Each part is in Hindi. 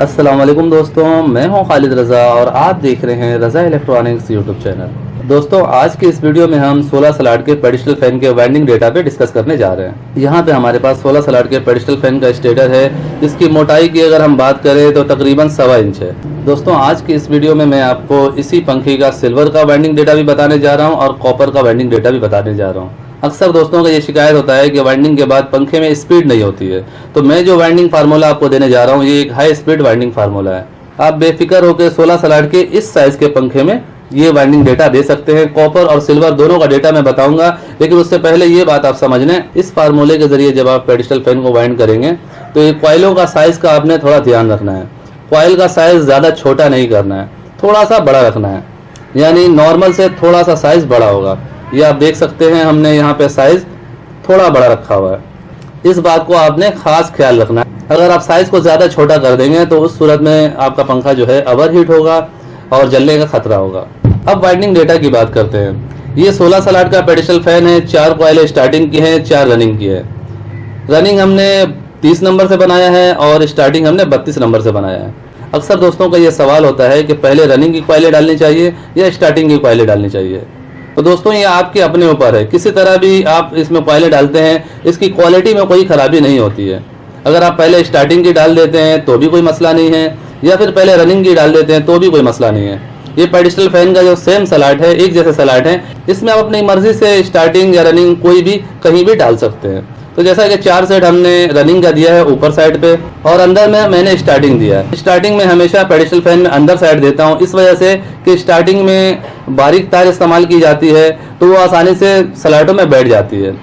अस्सलाम वालेकुम दोस्तों, मैं हूं खालिद रज़ा और आप देख रहे हैं रज़ा इलेक्ट्रॉनिक्स यूट्यूब चैनल। दोस्तों, आज की इस वीडियो में हम 16 सलाट के पेडिस्टल फैन के वाइंडिंग डेटा पे डिस्कस करने जा रहे हैं। यहाँ पे हमारे पास 16 सलाट के पेडिस्टल फैन का स्टेटर है, जिसकी मोटाई की अगर हम बात करें तो तकरीबन 1.25 इंच है। दोस्तों, आज की इस वीडियो में मैं आपको इसी पंखे का सिल्वर का वाइंडिंग डेटा भी बताने जा रहा हूँ और कॉपर का वाइंडिंग डेटा भी बताने जा रहा हूँ। अक्सर दोस्तों का ये शिकायत होता है कि वाइंडिंग के बाद पंखे में स्पीड नहीं होती है, तो मैं जो वाइंडिंग फार्मूला आपको देने जा रहा हूँ ये एक हाई स्पीड वाइंडिंग फार्मूला है। आप बेफिक्र होकर 16 सलाट के इस साइज के पंखे में ये वाइंडिंग डेटा दे सकते हैं। कॉपर और सिल्वर दोनों का डेटा मैं बताऊंगा, लेकिन उससे पहले ये बात आप समझ लें, इस फार्मूले के जरिए जब आप पेडिस्टल फैन को वाइंड करेंगे तो ये कॉइलों का साइज का आपने थोड़ा ध्यान रखना है। कॉइल का साइज ज्यादा छोटा नहीं करना है, थोड़ा सा बड़ा रखना है, यानी नॉर्मल से थोड़ा सा साइज बड़ा होगा। ये आप देख सकते हैं, हमने यहाँ पे साइज थोड़ा बड़ा रखा हुआ है। इस बात को आपने खास ख्याल रखना है। अगर आप साइज को ज्यादा छोटा कर देंगे तो उस सूरत में आपका पंखा जो है ओवर हीट होगा और जलने का खतरा होगा। अब वाइंडिंग डेटा की बात करते हैं। ये 16 सलाट का पेडिस्टल फैन है, 4 कॉइलें स्टार्टिंग की हैं, 4 रनिंग की है। रनिंग हमने 30 नंबर से बनाया है और स्टार्टिंग हमने 32 नंबर से बनाया है। अक्सर दोस्तों का ये सवाल होता है कि पहले रनिंग की कॉइलें डालनी चाहिए या स्टार्टिंग की कॉइलें डालनी चाहिए। तो दोस्तों, ये आपके अपने ऊपर है, किसी तरह भी आप इसमें कॉइलें डालते हैं, इसकी क्वालिटी में कोई खराबी नहीं होती है। अगर आप पहले स्टार्टिंग की डाल देते हैं तो भी कोई मसला नहीं है, या फिर पहले रनिंग की डाल देते हैं तो भी कोई मसला नहीं है। ये पेडिस्टल फैन का जो सेम सलाट है, एक जैसे सलाट है, इसमें आप अपनी मर्जी से स्टार्टिंग या रनिंग कोई भी कहीं भी डाल सकते हैं। तो जैसा कि 4 सेट हमने रनिंग का दिया है ऊपर साइड पे और अंदर में मैंने स्टार्टिंग दिया है। स्टार्टिंग में हमेशा पेडिस्टल फैन में अंदर साइड देता हूँ, इस वजह से कि स्टार्टिंग में बारीक तार इस्तेमाल की जाती है तो वो आसानी से सलाटों में बैठ जाती है,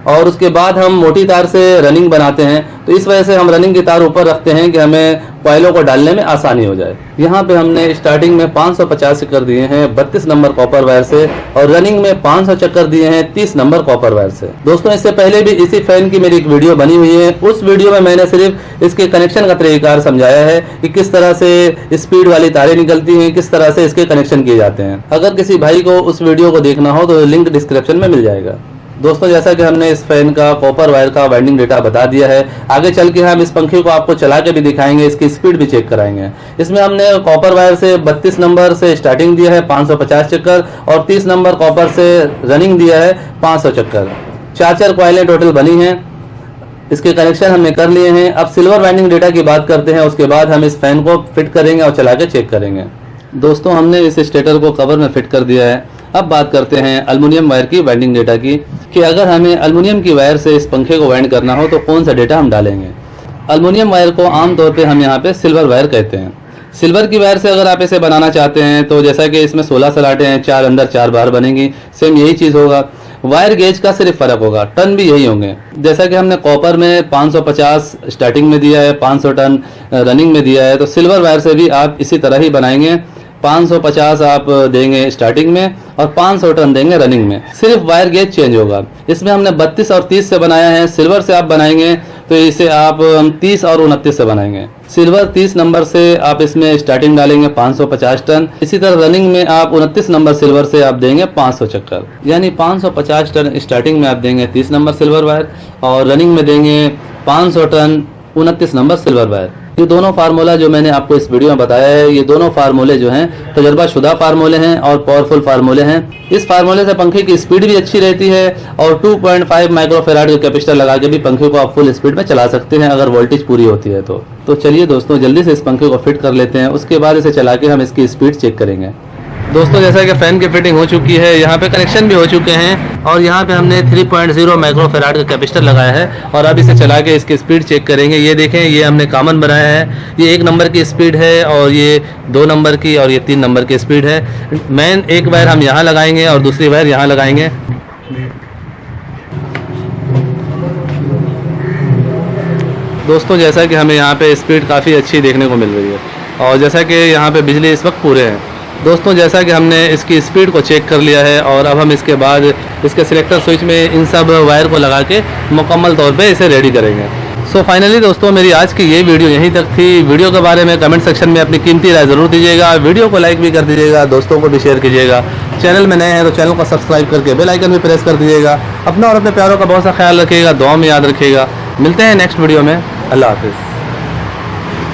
और उसके बाद हम मोटी तार से रनिंग बनाते हैं, तो इस वजह से हम रनिंग की तार ऊपर रखते हैं कि हमें कॉइलों को डालने में आसानी हो जाए। यहाँ पे हमने स्टार्टिंग में 550 चक्कर दिए हैं 32 नंबर कॉपर वायर से, और रनिंग में 500 चक्कर दिए हैं 30 नंबर कॉपर वायर से। दोस्तों, इससे पहले भी इसी फैन की मेरी एक वीडियो बनी हुई है। उस वीडियो में मैंने सिर्फ इसके कनेक्शन का तरीकाकार समझाया है कि किस तरह से स्पीड वाली तारें निकलती हैं, किस तरह से इसके कनेक्शन किए जाते हैं। अगर किसी भाई को उस वीडियो को देखना हो तो लिंक डिस्क्रिप्शन में मिल जाएगा। दोस्तों, जैसा कि हमने इस फैन का कॉपर वायर का वाइंडिंग डेटा बता दिया है, आगे चल के हम इस पंखे को आपको चला के भी दिखाएंगे, इसकी स्पीड भी चेक कराएंगे। इसमें हमने कॉपर वायर से 32 नंबर से स्टार्टिंग दिया है 550 चक्कर, और 30 नंबर कॉपर से रनिंग दिया है 500 चक्कर। 4 कॉइलें टोटल बनी हैं, इसके कनेक्शन हमने कर लिए हैं। अब सिल्वर वाइंडिंग डेटा की बात करते हैं, उसके बाद हम इस फैन को फिट करेंगे और चला के चेक करेंगे। दोस्तों, हमने इस स्टेटर को कवर में फिट कर दिया है। अब बात करते हैं एल्युमिनियम वायर की वाइंडिंग डेटा की, कि अगर हमें एल्युमिनियम की वायर से इस पंखे को वाइंड करना हो तो कौन सा डेटा हम डालेंगे। एल्युमिनियम वायर को आमतौर पे हम यहाँ पे सिल्वर वायर कहते हैं। सिल्वर की वायर से अगर आप इसे बनाना चाहते हैं तो जैसा कि इसमें 16 सलाटें हैं, 4 अंदर 4 बाहर बनेंगी, सेम यही चीज़ होगा। वायर गेज का सिर्फ फर्क होगा, टन भी यही होंगे। जैसा कि हमने कॉपर में 550 स्टार्टिंग में दिया है, 500 टन रनिंग में दिया है, तो सिल्वर वायर से भी आप इसी तरह ही बनाएंगे। 550 आप देंगे स्टार्टिंग में और 500 टन देंगे रनिंग में, सिर्फ वायर गेज चेंज होगा। इसमें हमने 32 और 30 से बनाया है। सिल्वर से आप बनाएंगे तो इसे आप 30 और 29 से बनाएंगे। सिल्वर 30 नंबर से आप इसमें स्टार्टिंग डालेंगे 550 टन, इसी तरह रनिंग में आप 29 नंबर सिल्वर से आप देंगे 500 चक्कर, यानी 550 टन स्टार्टिंग में आप देंगे 30 नंबर सिल्वर वायर और रनिंग में देंगे 500 टन 29 नंबर सिल्वर वायर। ये दोनों फार्मूला जो मैंने आपको इस वीडियो में बताया है, ये दोनों फार्मूले जो हैं तजुर्बाशुदा फार्मूले हैं और पावरफुल फार्मूले हैं। इस फार्मूले से पंखे की स्पीड भी अच्छी रहती है, और 2.5 माइक्रोफेराड का कैपेसिटर लगा के भी पंखे को आप फुल स्पीड में चला सकते हैं अगर वोल्टेज पूरी होती है तो चलिए दोस्तों, जल्दी से इस पंखे को फिट कर लेते हैं, उसके बाद इसे चला के हम इसकी स्पीड चेक करेंगे। दोस्तों, जैसा कि फैन की फिटिंग हो चुकी है, यहाँ पे कनेक्शन भी हो चुके हैं, और यहाँ पे हमने 3.0 माइक्रोफेराड का कैपेसिटर लगाया है, और अब इसे चला के इसकी स्पीड चेक करेंगे। ये देखें, ये हमने कॉमन बनाया है, ये 1 नंबर की स्पीड है, और ये 2 नंबर की, और ये 3 नंबर की स्पीड है। मेन एक वायर हम यहाँ लगाएंगे और दूसरी वायर यहाँ लगाएंगे। दोस्तों, जैसा कि हमें यहाँ पे स्पीड काफ़ी अच्छी देखने को मिल रही है, और जैसा कि यहाँ पे बिजली इस वक्त पूरे हैं। दोस्तों, जैसा कि हमने इसकी स्पीड को चेक कर लिया है, और अब हम इसके बाद इसके सिलेक्टर स्विच में इन सब वायर को लगा के मुकम्मल तौर पे इसे रेडी करेंगे। सो फाइनली दोस्तों, मेरी आज की ये वीडियो यहीं तक थी। वीडियो के बारे में कमेंट सेक्शन में अपनी कीमती राय ज़रूर दीजिएगा। वीडियो को लाइक भी कर दीजिएगा, दोस्तों को भी शेयर कीजिएगा। चैनल में नए हैं तो चैनल को सब्सक्राइब करके बेल आइकन भी प्रेस कर दीजिएगा। अपना और अपने प्यारों का बहुत सा ख्याल रखिएगा, दुआ में याद रखिएगा। मिलते हैं नेक्स्ट वीडियो में। अल्लाह हाफिज़।